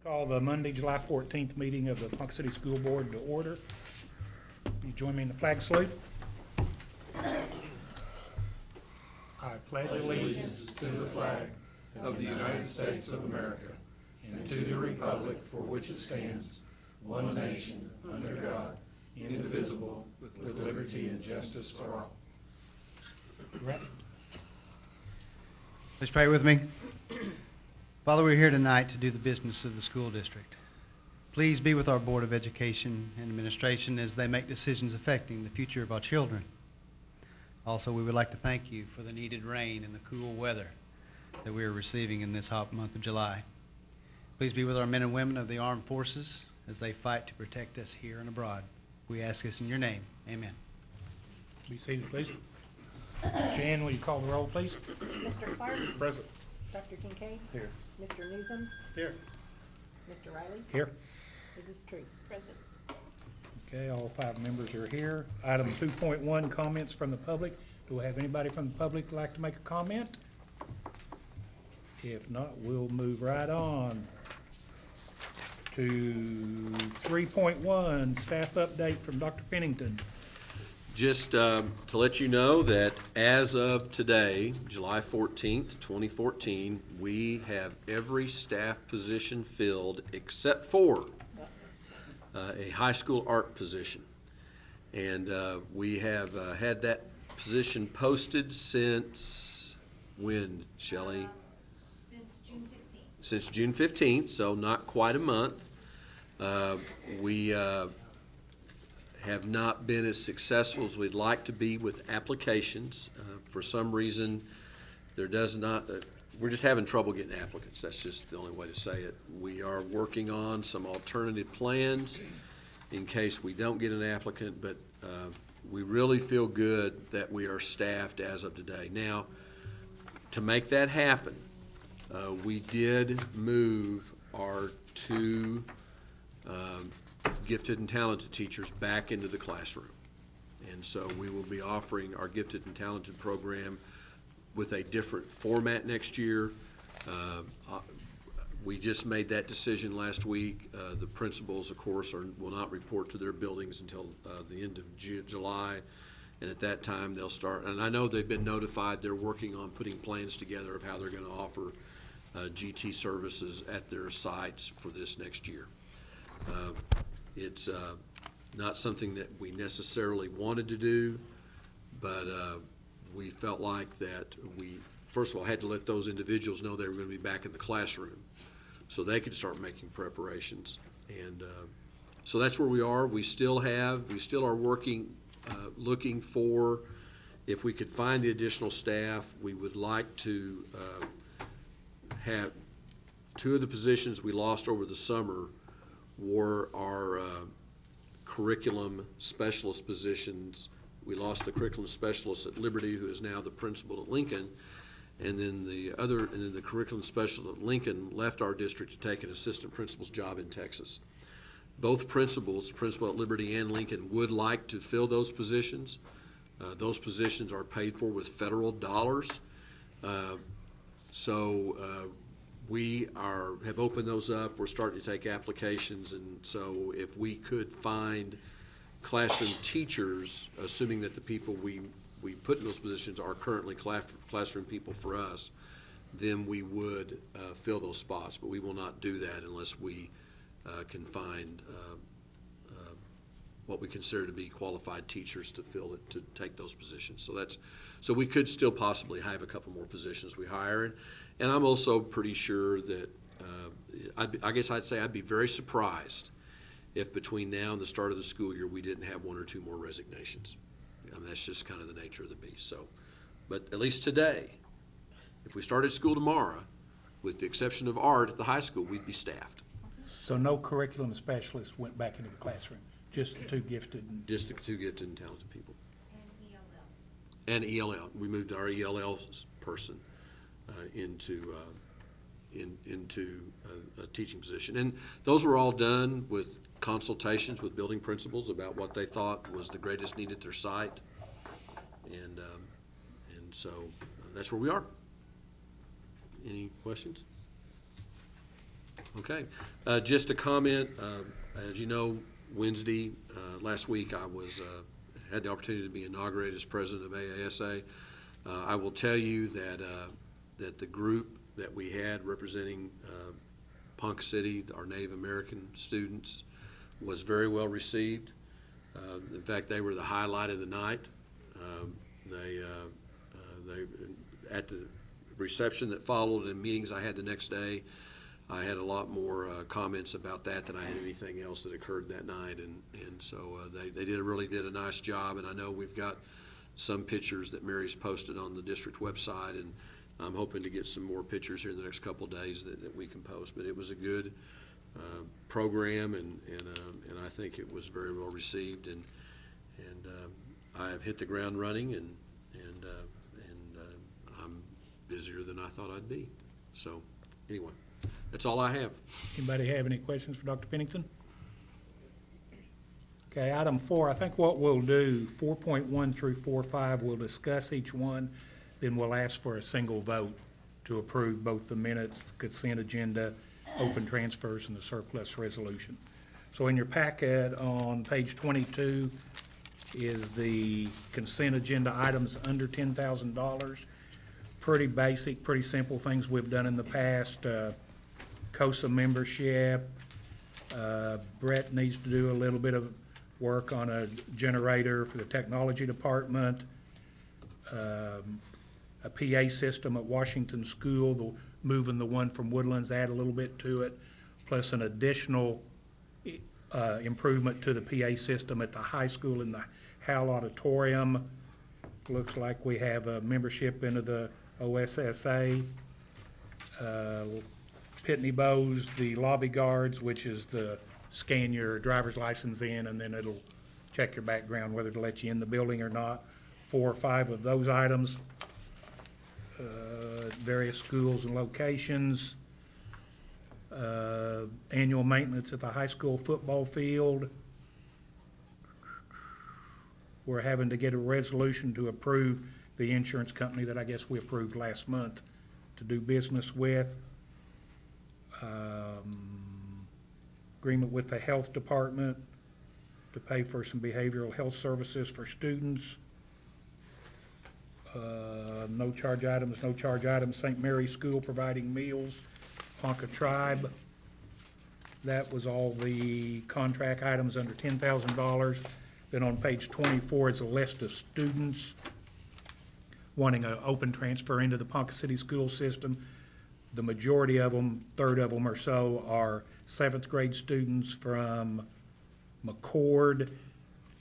Call the Monday, July 14th meeting of the Ponca City School Board to order. You join me in the flag salute. I pledge allegiance to the flag of the United States of America and to the republic for which it stands, one nation, under God, indivisible, with liberty and justice for all. Please pray with me. Father, we're here tonight to do the business of the school district. Please be with our Board of Education and Administration as they make decisions affecting the future of our children. Also, we would like to thank you for the needed rain and the cool weather that we are receiving in this hot month of July. Please be with our men and women of the armed forces as they fight to protect us here and abroad. We ask this in your name. Amen. Be seated, please. Jan, will you call the roll, please? Mr. Clark? Present. Dr. Kincaid? Here. Mr. Newsom? Here. Mr. Riley? Here. Mrs. Tree? Present. Okay, all 5 members are here. Item 2.1, comments from the public. Do we have anybody from the public like to make a comment? If not, we'll move right on to 3.1, staff update from Dr. Pennington. Just to let you know that as of today, July 14th, 2014, we have every staff position filled except for a high school art position. And we have had that position posted since when, Shelley? Since June 15th. Since June 15th, so not quite a month. We have not been as successful as we'd like to be with applications. For some reason, we're just having trouble getting applicants. That's just the only way to say it. We are working on some alternative plans in case we don't get an applicant, but we really feel good that we are staffed as of today. Now, to make that happen, we did move our 2 gifted and talented teachers back into the classroom. And so we will be offering our gifted and talented program with a different format next year. We just made that decision last week. The principals, of course, will not report to their buildings until the end of July. And at that time, they'll start. And I know they've been notified. They're working on putting plans together of how they're going to offer GT services at their sites for this next year. It's not something that we necessarily wanted to do, but we felt like that we, first of all, had to let those individuals know they were going to be back in the classroom so they could start making preparations. And so that's where we are. We still are working, looking for, if we could find the additional staff, we would like to have 2 of the positions we lost over the summer were our curriculum specialist positions. We lost the curriculum specialist at Liberty, who is now the principal at Lincoln, and then the curriculum specialist at Lincoln left our district to take an assistant principal's job in Texas. Both principals, the principal at Liberty and Lincoln, would like to fill those positions. Those positions are paid for with federal dollars. We have opened those up. We're starting to take applications, and so if we could find classroom teachers, assuming that the people we put in those positions are currently classroom people for us, then we would fill those spots. But we will not do that unless we can find what we consider to be qualified teachers to fill it, to take those positions. So we could still possibly have a couple more positions we hire. And I'm also pretty sure that, I guess I'd say I'd be very surprised if between now and the start of the school year we didn't have 1 or 2 more resignations. I mean, that's just kind of the nature of the beast. So, but at least today, if we started school tomorrow, with the exception of art at the high school, we'd be staffed. So no curriculum specialists went back into the classroom, just the 2 gifted? Just the 2 gifted and talented people. And ELL. And ELL. We moved our ELL person into a teaching position. And those were all done with consultations with building principals about what they thought was the greatest need at their site. And so that's where we are. Any questions? Okay. Just a comment, as you know, Wednesday, last week, I had the opportunity to be inaugurated as president of AASA. I will tell you that the group that we had representing Ponca City, our Native American students, was very well received. In fact, they were the highlight of the night. They at the reception that followed and meetings I had the next day, I had a lot more comments about that than I had anything else that occurred that night, and so they really did a nice job. And I know we've got some pictures that Mary's posted on the district website, and I'm hoping to get some more pictures here in the next couple of days that we can post. But it was a good program, and I think it was very well received, and I have hit the ground running, and I'm busier than I thought I'd be. So anyway, that's all I have. Anybody have any questions for Dr. Pennington? Okay, item 4, I think what we'll do, 4.1 through 4.5, we'll discuss each one, then we'll ask for a single vote to approve both the minutes, the consent agenda, open transfers, and the surplus resolution. So in your packet on page 22 is the consent agenda items under $10,000. Pretty basic, pretty simple things we've done in the past. COSA membership. Brett needs to do a little bit of work on a generator for the technology department. A PA system at Washington School, moving the one from Woodlands, add a little bit to it, plus an additional improvement to the PA system at the high school in the Howell Auditorium. Looks like we have a membership into the OSSA. Pitney Bowes, the lobby guards, which is the scan your driver's license in, and then it'll check your background, whether to let you in the building or not. 4 or 5 of those items. Various schools and locations. Annual maintenance at the high school football field. We're having to get a resolution to approve the insurance company that I guess we approved last month to do business with. Agreement with the health department to pay for some behavioral health services for students. No charge items, St. Mary's School providing meals, Ponca Tribe. That was all the contract items under $10,000. Then on page 24 is a list of students wanting an open transfer into the Ponca City school system. The majority of them, third of them or so, are 7th grade students from McCord.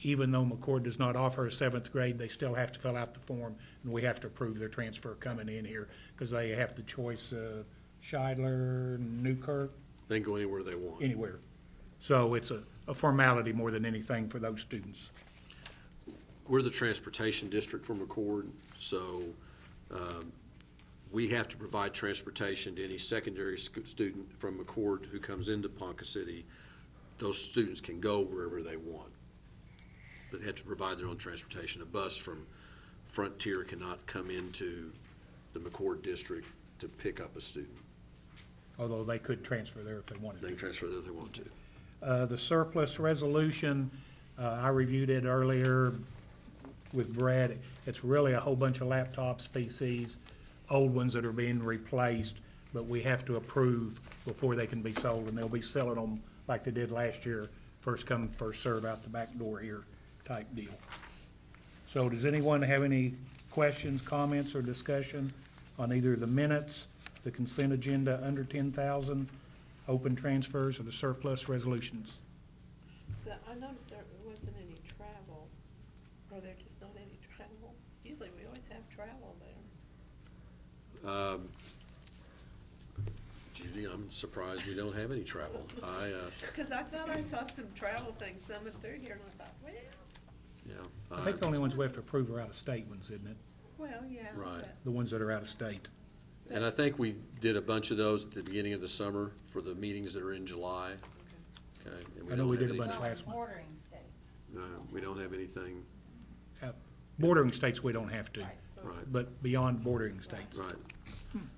Even though McCord does not offer a 7th grade, they still have to fill out the form, and we have to approve their transfer coming in here, because they have the choice of Shidler, Newkirk, They can go anywhere they want. anywhere. So it's a formality more than anything for those students. We're the transportation district for McCord, so we have to provide transportation to any secondary student from McCord who comes into Ponca City. Those students can go wherever they want, but they have to provide their own transportation. A bus from Frontier cannot come into the McCord district to pick up a student. Although they could transfer there if they wanted They to. can transfer there if they want to. The surplus resolution, I reviewed it earlier with Brad. It's really a whole bunch of laptops, PCs, old ones that are being replaced, but we have to approve before they can be sold, and they'll be selling them like they did last year, first come, first serve out the back door here type deal. So does anyone have any questions, comments, or discussion on either the minutes, the consent agenda under 10,000, open transfers, or the surplus resolutions? I noticed there wasn't any travel, or there just not any travel. Usually we always have travel there. Judy, I'm surprised we don't have any travel. Because I thought I saw some travel things coming through here, and I thought, well, I think the only ones we have to approve are out-of-state ones, isn't it? well, yeah. Right. but- The ones that are out-of-state. And I think we did a bunch of those at the beginning of the summer for the meetings that are in July. Okay. And I know don't we have did a bunch anything- last month. Bordering states. No, we don't have anything, Bordering states, we don't have to, right, but beyond bordering states. right.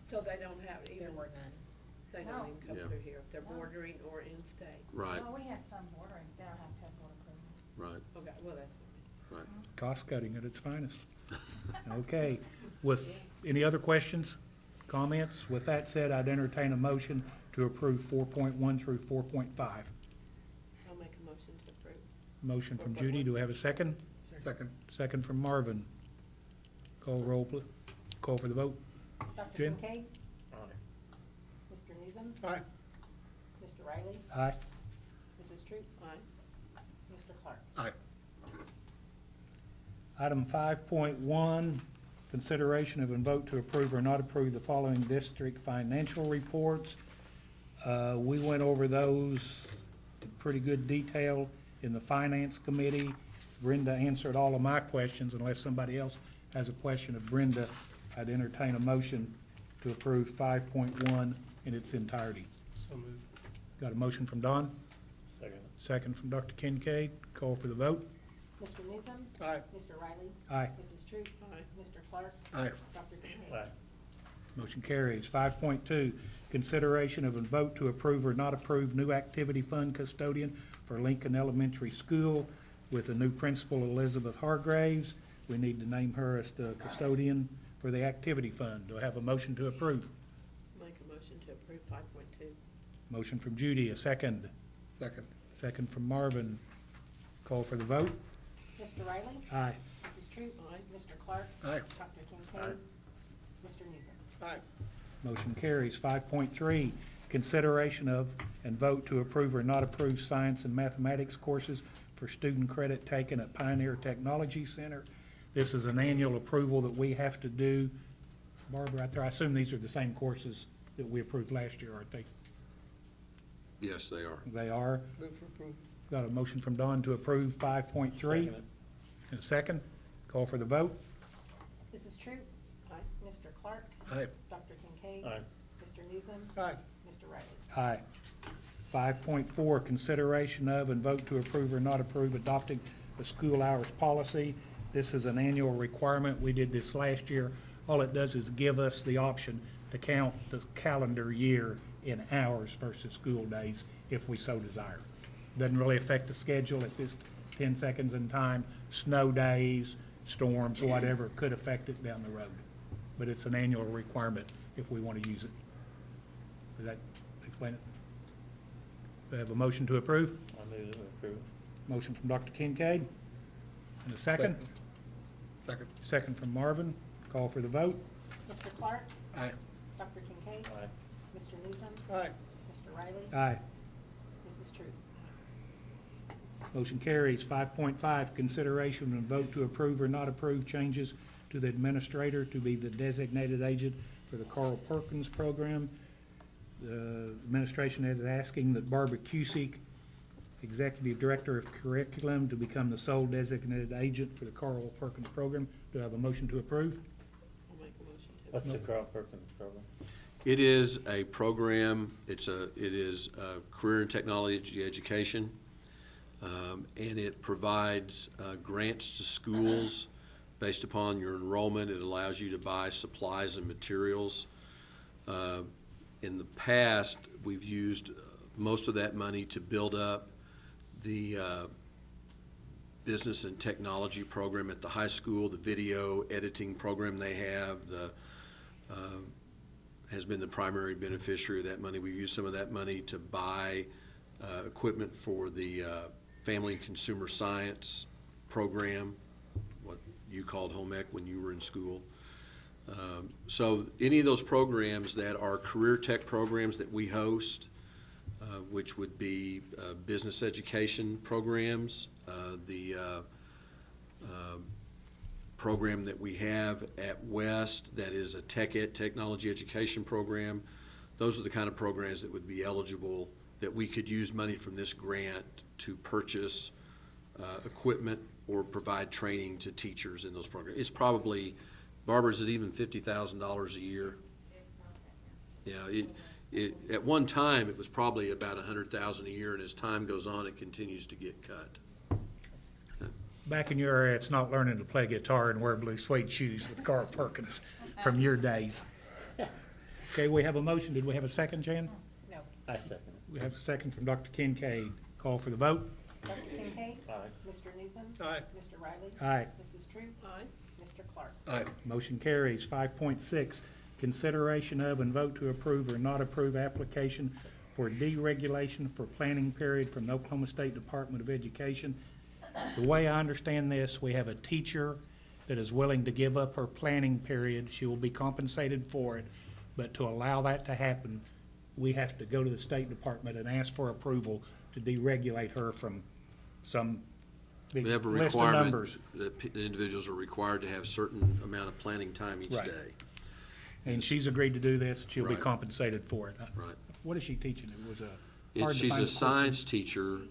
So they don't have There even, were none. They No. don't even come Yeah. through here, if they're No. bordering or in-state. Right, Well, we had some bordering, they don't have to have board approval. right, Okay, well, that's fine. right. Cost cutting at its finest. Okay, with, any other questions, comments? With that said, I'd entertain a motion to approve 4.1 through 4.5. I'll make a motion to approve. Motion from Judy, do we have a second? Second. Second from Marvin. Call roll, please. Call for the vote. Dr. Jen? Kincaid? Mr. Newsom? Aye. Mr. Riley? Aye. Mrs. Troop? Aye. Mr. Clark? Aye. Item 5.1, consideration of and vote to approve or not approve the following district financial reports. We went over those in pretty good detail in the Finance Committee. Brenda answered all of my questions. Unless somebody else has a question of Brenda, I'd entertain a motion to approve 5.1 in its entirety. So moved. Got a motion from Don? Second. Second from Dr. Kincaid. Call for the vote. Mr. Newsom? Aye. Mr. Riley? Aye. Mrs. Troop? Aye. Mr. Clark? Aye. Dr. Kincaid? Motion carries. 5.2, consideration of and vote to approve or not approve new activity fund custodian for Lincoln Elementary School with a new principal, Elizabeth Hargraves. We need to name her as the custodian for the activity fund. Do I have a motion to approve? Make a motion to approve 5.2. Motion from Judy, a second. Second. Second from Marvin. Call for the vote. Mr. Riley? Aye. Mrs. Troop? Aye. Mr. Clark? Aye. Dr. Kincaid? Mr. Newsom? Aye. Motion carries. 5.3, consideration of and vote to approve or not approve science and mathematics courses for student credit taken at Pioneer Technology Center. This is an annual approval that we have to do. Barbara, out there, I assume these are the same courses that we approved last year, aren't they? Yes, they are. They are. Move for approval. Got a motion from Don to approve 5.3. And a second. Call for the vote. Mrs. Troop? Aye. Mr. Clark? Aye. Dr. Kincaid? Aye. Mr. Newsom? Aye. Mr. Riley? Aye. 5.4, consideration of and vote to approve or not approve adopting the school hours policy. This is an annual requirement. We did this last year. All it does is give us the option to count the calendar year in hours versus school days if we so desire. Doesn't really affect the schedule at this 10 seconds in time. Snow days, storms, whatever, could affect it down the road. But it's an annual requirement if we want to use it. Does that explain it? Do I have a motion to approve? I move to approve. Motion from Dr. Kincaid. And a second? Second. Second from Marvin. Call for the vote. Mr. Clark? Aye. Dr. Kincaid? Aye. Mr. Newsom? Aye. Mr. Riley? Aye. Mrs. Troop? Motion carries. 5.5, consideration and vote to approve or not approve changes to the administrator to be the designated agent for the Carl Perkins program. The administration is asking that Barbara Cusick, Executive Director of Curriculum, to become the sole designated agent for the Carl Perkins program. Do I have a motion to approve? I'll make a motion to. What's the Carl Perkins program? It is a program, it is career and technology education, and it provides grants to schools based upon your enrollment. It allows you to buy supplies and materials. In the past, we've used most of that money to build up the business and technology program at the high school, the video editing program they have, has been the primary beneficiary of that money. We've used some of that money to buy equipment for the Family and Consumer Science program, what you called home ec when you were in school. So any of those programs that are career tech programs that we host, which would be business education programs, the program that we have at West that is a technology education program, those are the kind of programs that would be eligible, that we could use money from this grant to purchase equipment or provide training to teachers in those programs. It's probably, Barbara, is it even $50,000 a year? Yeah, at one time, it was probably about $100,000 a year, and as time goes on, it continues to get cut. Back in your area, it's not learning to play guitar and wear blue suede shoes with Carl Perkins from your days. Okay, we have a motion. Did we have a second, Jan? I second it. We have a second from Dr. Kincaid. Call for the vote. Dr. Kincaid? Aye. Mr. Newsom? Aye. Mr. Riley? Aye. Mrs. Troop? Aye. Mr. Clark? Aye. Motion carries. 5.6, consideration of and vote to approve or not approve application for deregulation for planning period from the Oklahoma State Department of Education. The way I understand this, we have a teacher that is willing to give up her planning period. She will be compensated for it, but to allow that to happen, we have to go to the State Department and ask for approval to deregulate her from some big We have a list of requirement numbers. that the individuals are required to have certain amount of planning time each Right. day. And she's agreed to do this. She'll be Right. compensated for it. Right. What is she teaching? It was a hard to She's find a course. science teacher,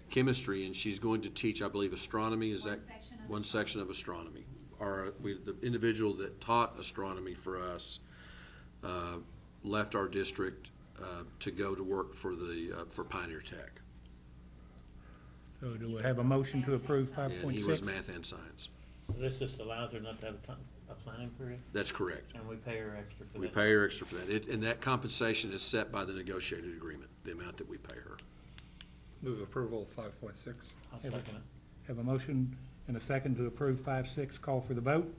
Chemistry. and she's going to teach, I believe, astronomy. Is One that? section of One section of astronomy. The individual that taught astronomy for us left our district to go to work for for Pioneer Tech. So do we have a motion to approve And he was 5.6? math and science. So this just allows her not to have a planning period, That's correct. and we pay her extra for that? We pay her extra for that. And that compensation is set by the negotiated agreement, the amount that we pay her. Move approval of 5.6. I'll second it. Have a motion and a second to approve 5.6. Call for the vote.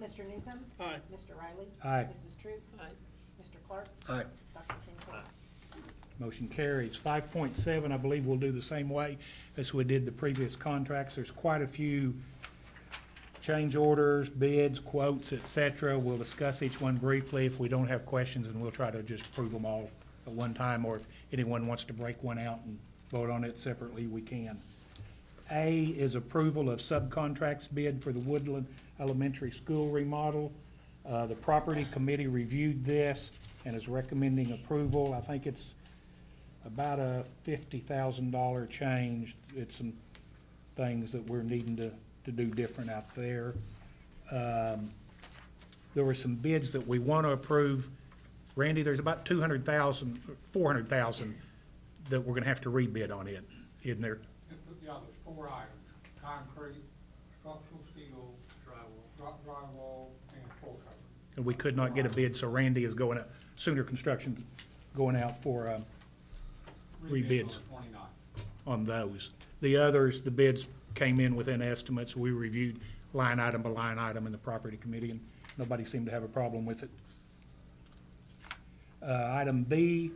Mr. Newsom? Aye. Mr. Riley? Aye. Mrs. Troop? Aye. Mr. Clark? Aye. Dr. Kincaid? Motion carries. 5.7, I believe we'll do the same way as we did the previous contracts. There's quite a few change orders, bids, quotes, et cetera. We'll discuss each one briefly. If we don't have questions, and we'll try to just approve them all at one time, or if anyone wants to break one out and vote on it separately, we can. A is approval of subcontracts bid for the Woodland Elementary School remodel. The property committee reviewed this and is recommending approval. I think it's about a $50,000 change. It's some things that we're needing to do different out there. There were some bids that we want to approve. Randy, there's about 200,000, 400,000 that we're going to have to rebid on it, isn't there? Yeah, there's 4 items: concrete, structural steel, drywall, and floor cover. And we could not get a bid, so Randy is going up, Sooner Construction's going out for rebids On the 29th. on those. The others, the bids came in within estimates. We reviewed line item by line item in the property committee, and nobody seemed to have a problem with it. Item B,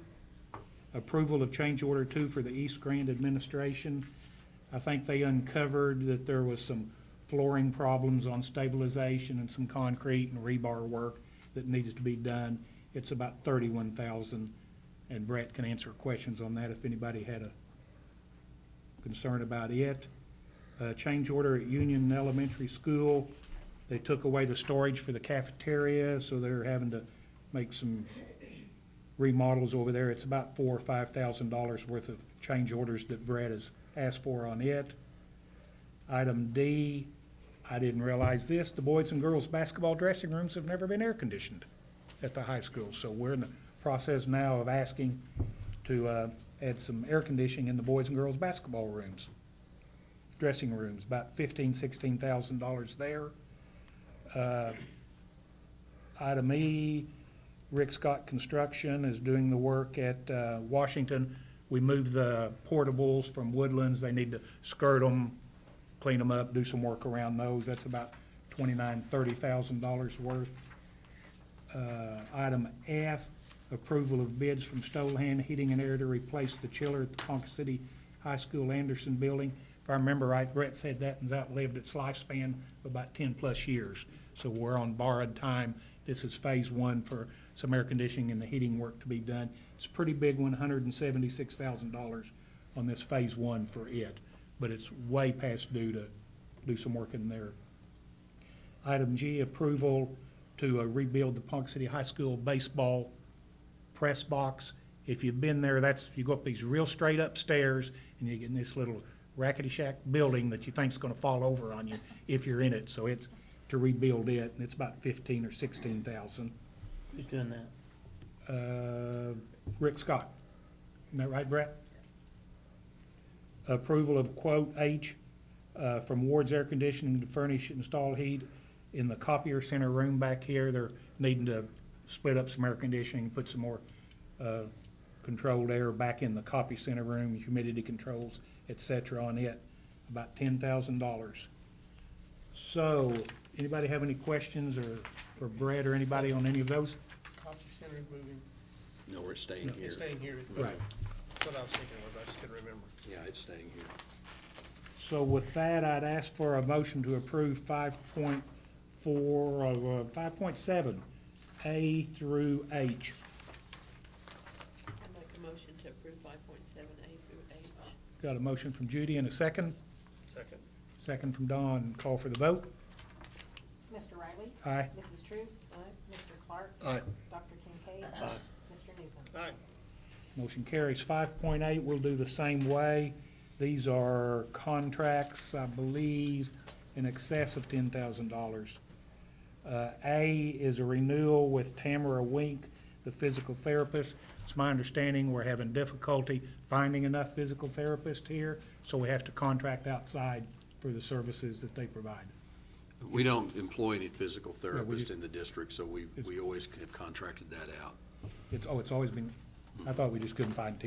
approval of change order 2 for the East Grand Administration. I think they uncovered that there was some flooring problems on stabilization and some concrete and rebar work that needs to be done. It's about $31,000, and Brett can answer questions on that if anybody had a concern about it. Change order at Union Elementary School. They took away the storage for the cafeteria, so they're having to make some remodels over there. It's about $4,000 or $5,000 worth of change orders that Brett has asked for on it. Item D, I didn't realize this, the boys and girls basketball dressing rooms have never been air conditioned at the high school. So we're in the process now of asking to add some air conditioning in the boys and girls basketball rooms, dressing rooms, about $15,000, $16,000 there. Item E, Rick Scott Construction is doing the work at Washington. We moved the portables from Woodlands. They need to skirt them, clean them up, do some work around those. That's about $29,000, $30,000 worth. Item F, approval of bids from Stolahan Heating and Air to replace the chiller at the Ponca City High School Anderson Building. If I remember right, Brett said that has outlived its lifespan of about 10-plus years. So we're on borrowed time. This is phase 1 for some air conditioning and the heating work to be done. It's a pretty big one, $176,000 on this phase 1 for it, but it's way past due to do some work in there. Item G, approval to rebuild the Ponca City High School baseball press box. If you've been there, you go up these real straight up stairs and you get in this little rackety shack building that you think's gonna fall over on you if you're in it. So it's to rebuild it, and it's about $15,000 or $16,000. Who's doing that? Rick Scott. Isn't that right, Brett? Approval of quote H from Ward's Air Conditioning to furnish and install heat in the copier center room back here. They're needing to split up some air conditioning, put some more controlled air back in the copy center room, humidity controls, et cetera, on it, about $10,000. So, anybody have any questions or for Brett or anybody on any of those? Copy center moving, No, we're staying here. it's staying here. Right. That's what I was thinking of, I just couldn't remember. Yeah, it's staying here. So with that, I'd ask for a motion to approve 5.7, A through H. I make a motion to approve 5.7A through H. Got a motion from Judy and a second. Second. Second from Don. Call for the vote. Mr. Riley? Aye. Mrs. True? Aye. Mr. Clark? Aye. Dr. Kincaid? Mr. Newsom? Aye. Motion carries. 5.8, we'll do the same way. These are contracts, I believe, in excess of $10,000. A is a renewal with Tamara Wink, the physical therapist. It's my understanding we're having difficulty finding enough physical therapists here, so we have to contract outside for the services that they provide. We don't employ any physical we therapists do. in the district, so we always have contracted that out. It's always been, I thought we just couldn't find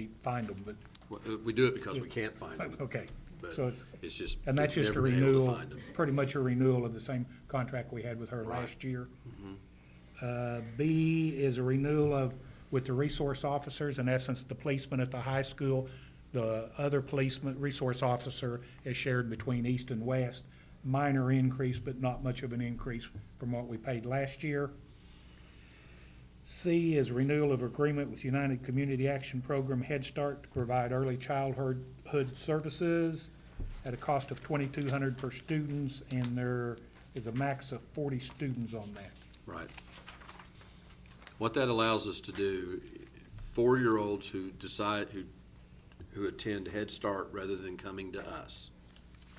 them, but, Well, we do it because we can't find them, okay. but So it's just, And that's we've just a never been able to renewal, find them. pretty much a renewal of the same contract we had with her Right. last year. B is a renewal with the resource officers, in essence, the policeman at the high school. The other policeman, resource officer is shared between east and west. Minor increase, but not much of an increase from what we paid last year. C is renewal of agreement with United Community Action Program Head Start to provide early childhood services at a cost of $2,200 per student, and there is a max of 40 students on that. Right. What that allows us to do, 4-year-olds who decide, who attend Head Start rather than coming to us,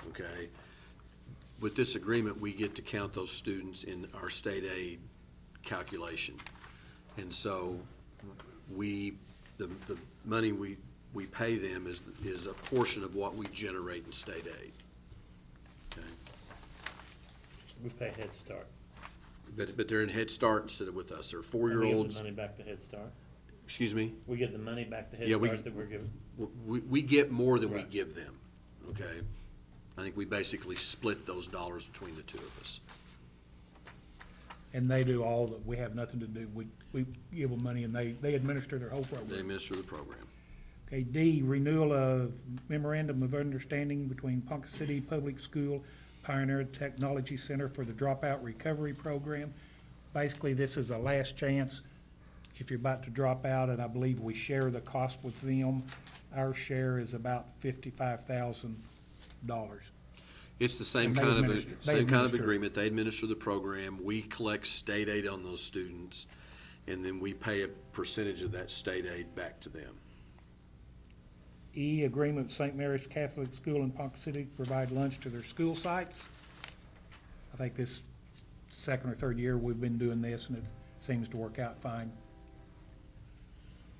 okay? With this agreement, we get to count those students in our state aid calculation. And so the money we pay them is a portion of what we generate in state aid. Okay? We pay Head Start. But they're in Head Start instead of with us. They're And we give 4-year-olds. the money back to Head Start. Excuse me? We give the money back to Head Yeah, Start that we're giving. We get more than we Right. give them, okay? I think we basically split those dollars between the two of us. And they do all that, we have nothing to do. We give them money and they administer their whole They program. administer the program. Okay, D, renewal of memorandum of understanding between Ponca City Public School Pioneer Technology Center for the Dropout Recovery Program. Basically, this is a last chance if you're about to drop out, and I believe we share the cost with them. Our share is about $55,000. It's the same And they kind of, administer- they same kind of administer it. agreement. They administer the program. We collect state aid on those students, and then we pay a percentage of that state aid back to them. E, agreement with St. Mary's Catholic School in Ponca City to provide lunch to their school sites. I think this second or third year we've been doing this, and it seems to work out fine.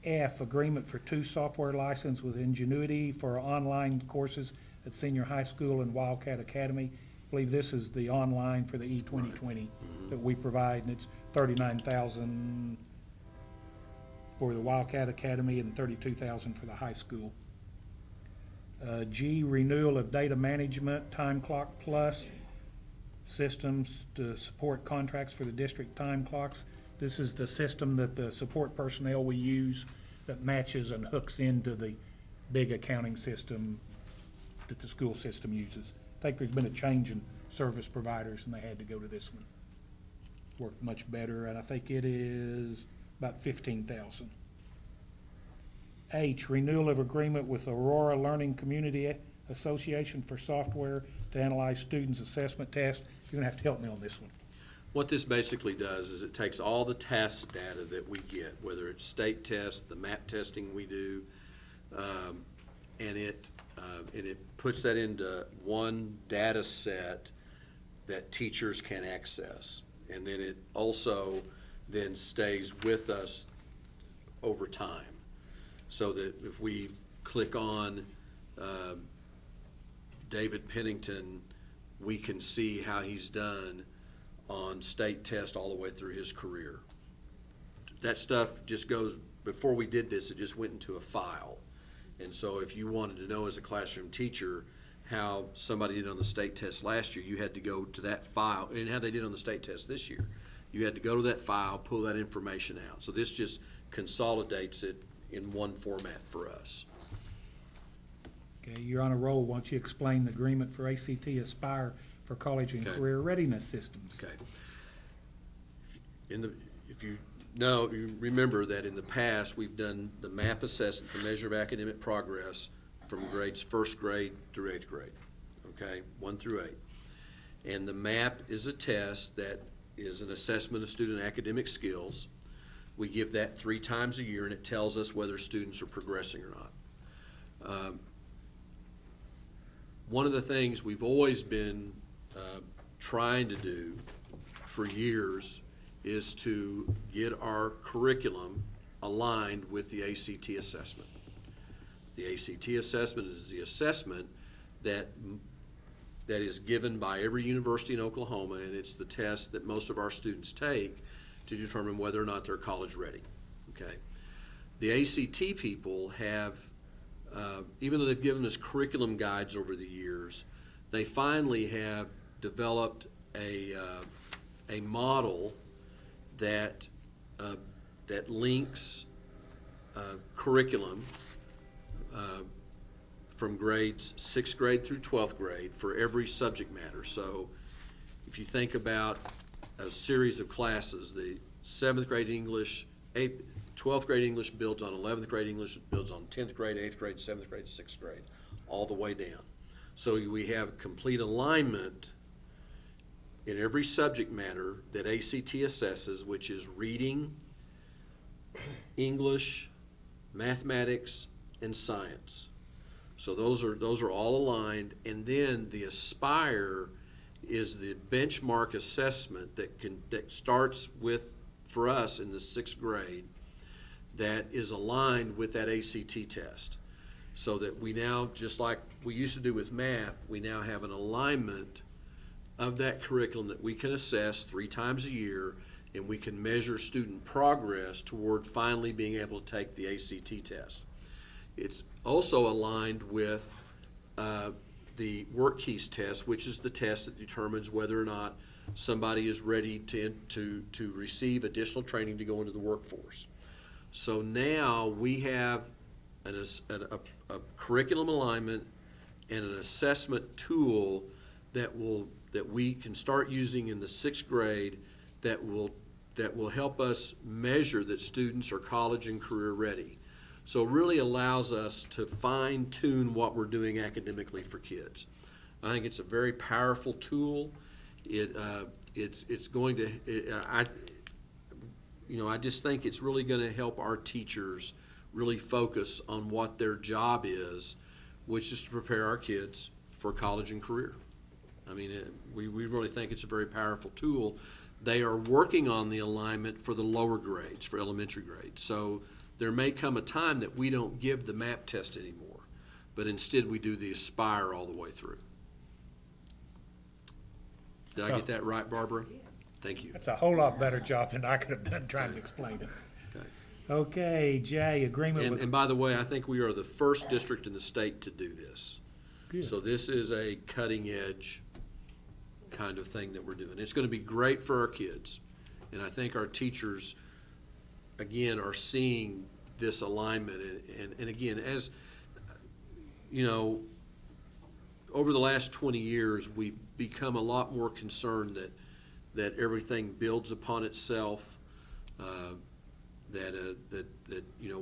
F, agreement for 2 software license with Ingenuity for online courses at Senior High School and Wildcat Academy. I believe this is the online for the E-2020 that we provide, and it's $39,000 for the Wildcat Academy and $32,000 for the high school. G, renewal of data management, Time Clock Plus systems to support contracts for the district time clocks. This is the system that the support personnel we use that matches and hooks into the big accounting system that the school system uses. I think there's been a change in service providers and they had to go to this one. Worked much better, and I think it is about $15,000. H, renewal of agreement with Aurora Learning Community Association for software to analyze students' assessment tests. You're gonna have to help me on this one. What this basically does is it takes all the task data that we get, whether it's state tests, the map testing we do, and it puts that into one data set that teachers can access. And then it also then stays with us over time. So that if we click on David Pennington, we can see how he's done on state test all the way through his career. That stuff just goes before we did this, it just went into a file. And so if you wanted to know as a classroom teacher how somebody did on the state test last year, you had to go to that file, and how they did on the state test this year. You had to go to that file, pull that information out. So this just consolidates it in one format for us. Okay, you're on a roll. Why don't you explain the agreement for ACT Aspire for college and Okay. career readiness systems? Okay. If you know, you remember that in the past, we've done the MAP assessment to measure of academic progress from grades first grade through eighth grade, okay, 1 through 8. And the MAP is a test that is an assessment of student academic skills. We give that 3 times a year, and it tells us whether students are progressing or not. One of the things we've always been trying to do for years is to get our curriculum aligned with the ACT assessment. The ACT assessment is the assessment that is given by every university in Oklahoma, and it's the test that most of our students take to determine whether or not they're college ready, okay? The ACT people have, even though they've given us curriculum guides over the years, they finally have developed a model that links curriculum from grades 6th grade through 12th grade for every subject matter. So if you think about a series of classes, the 7th grade English, 12th grade English builds on 11th grade English, builds on 10th grade, 8th grade, 7th grade, 6th grade, all the way down. So we have complete alignment in every subject matter that ACT assesses, which is reading, English, mathematics, and science. So those are all aligned, and then the Aspire is the benchmark assessment that starts with, for us in the 6th grade, that is aligned with that ACT test. So that we now, just like we used to do with MAP, we now have an alignment of that curriculum that we can assess 3 times a year, and we can measure student progress toward finally being able to take the ACT test. It's also aligned with the Work Keys test, which is the test that determines whether or not somebody is ready to receive additional training to go into the workforce. So now we have a curriculum alignment and an assessment tool that we can start using in the 6th grade that will help us measure that students are college and career ready. So it really allows us to fine-tune what we're doing academically for kids. I think it's a very powerful tool. It's going to, I just think it's really going to help our teachers really focus on what their job is, which is to prepare our kids for college and career. I mean, we really think it's a very powerful tool. They are working on the alignment for the lower grades, for elementary grades. So there may come a time that we don't give the MAP test anymore, but instead we do the Aspire all the way through. Did I get that right, Barbara? Thank you. That's a whole lot better job than I could have done trying to explain it. Okay. Okay, Jay, agreement with. And by the way, I think we are the first district in the state to do this. Good. So this is a cutting edge kind of thing that we're doing. It's going to be great for our kids. And I think our teachers, again, are seeing this alignment. And again, as you know, over the last 20 years, we've become a lot more concerned that everything builds upon itself, that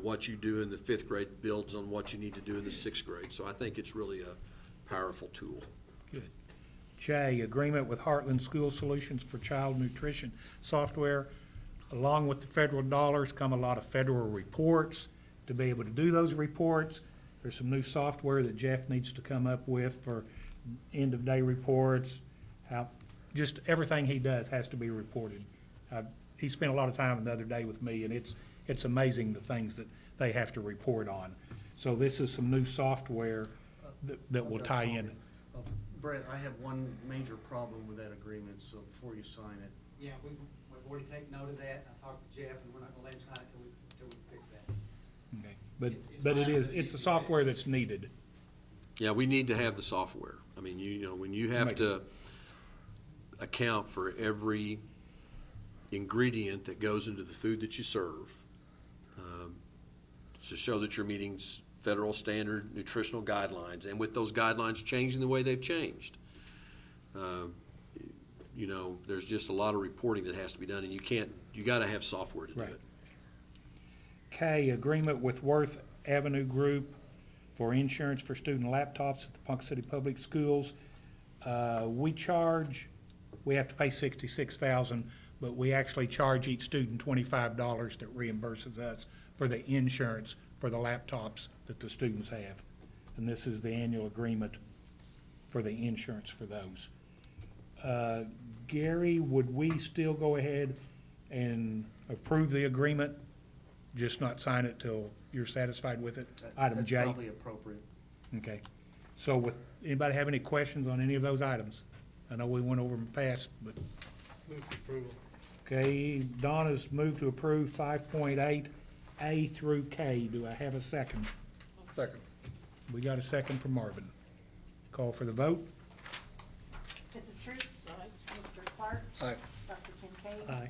what you do in the 5th grade builds on what you need to do in the 6th grade. So I think it's really a powerful tool. Good. Jay, agreement with Heartland School Solutions for Child Nutrition Software. Along with the federal dollars come a lot of federal reports. To be able to do those reports, there's some new software that Jeff needs to come up with for end-of-day reports. Just everything he does has to be reported. He spent a lot of time the other day with me, and it's amazing the things that they have to report on. So this is some new software that will tie in. Brett, I have one major problem with that agreement, so before you sign it. Yeah, we've already taken note of that. I talked to Jeff, and we're not gonna let him sign it till we fix that. Okay. But it is, it's a software that's needed. Yeah, we need to have the software. I mean, you know, when you have to account for every ingredient that goes into the food that you serve, to show that you're meeting federal standard nutritional guidelines, and with those guidelines changing the way they've changed, you know, there's just a lot of reporting that has to be done, and you gotta have software to do Right. it. K, agreement with Worth Avenue Group for insurance for student laptops at the Ponca City Public Schools. We have to pay $66,000, but we actually charge each student $25 that reimburses us for the insurance for the laptops that the students have. And this is the annual agreement for the insurance for those. Gary, would we still go ahead and approve the agreement, just not sign it till you're satisfied with it? Item J. That's probably appropriate. Okay. So anybody have any questions on any of those items? I know we went over them fast, but, Move for approval. okay, Donna's moved to approve 5.8A through K. Do I have a second? Second. We got a second from Marvin. Call for the vote. Mrs. Troop? Aye. Mr. Clark? Aye. Dr. Kincaid? Aye.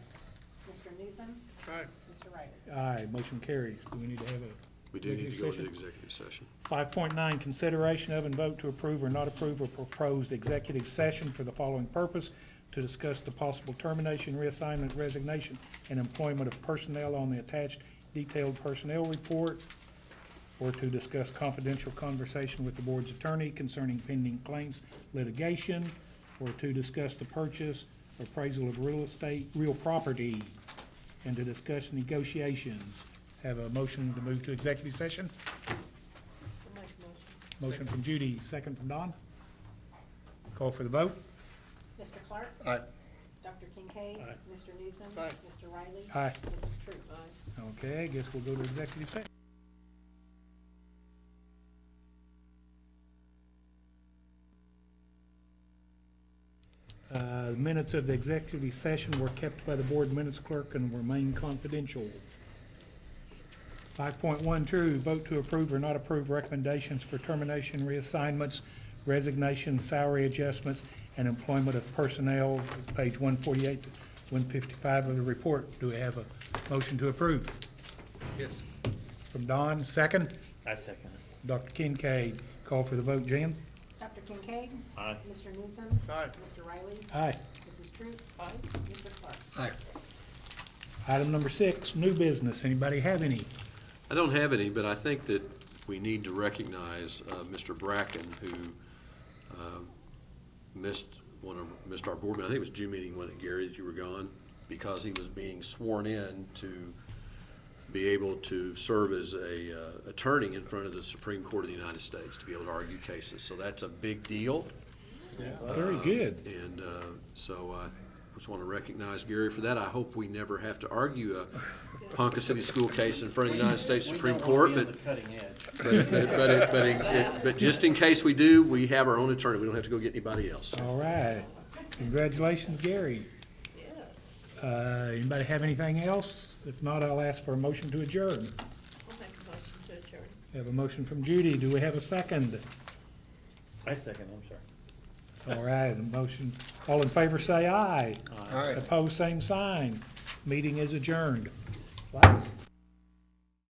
Mr. Newsom? Aye. Mr. Riley? Aye, motion carries. Do we need to have a? We do need to go to executive the executive session. 5.9, consideration of and vote to approve or not approve a proposed executive session for the following purpose: to discuss the possible termination, reassignment, resignation, and employment of personnel on the attached detailed personnel report, or to discuss confidential conversation with the board's attorney concerning pending claims litigation, or to discuss the purchase, appraisal of real property, and to discuss negotiations. Have a motion to move to executive session? I'll make a motion. Motion from Judy, second from Don. Call for the vote. Mr. Clark? Aye. Dr. Kincaid? Aye. Mr. Newsom? Aye. Mr. Riley? Aye. Mrs. Troop? Aye. Okay, I guess we'll go to executive session. Minutes of the executive session were kept by the board minutes clerk and remain confidential. 5.12, vote to approve or not approve recommendations for termination, reassignments, resignation, salary adjustments, and employment of personnel, page 148 to 155 of the report. Do we have a motion to approve? Yes. From Don, second. I second it. Dr. Kincaid, call for the vote. Jan? Dr. Kincaid? Aye. Mr. Newsom? Aye. Mr. Riley? Aye. Mrs. Troop? Aye. Mr. Clark? Aye. Item number 6, new business. Anybody have any? I don't have any, but I think that we need to recognize Mr. Bracken, who missed our board meeting. I think it was June meeting, wasn't it, Gary, that you were gone? Because he was being sworn in to be able to serve as a attorney in front of the Supreme Court of the United States, to be able to argue cases. So that's a big deal. Very good. And so I just want to recognize Gary for that. I hope we never have to argue a Ponca City school case in front of the United States Supreme Court, but Cutting edge. but just in case we do, we have our own attorney. We don't have to go get anybody else. All right. Congratulations, Gary. Yeah. Anybody have anything else? If not, I'll ask for a motion to adjourn. I'll make a motion to adjourn. Have a motion from Judy. Do we have a second? I second, I'm sorry. All right, a motion. All in favor, say aye. Aye. Opposed, same sign. Meeting is adjourned. Lights.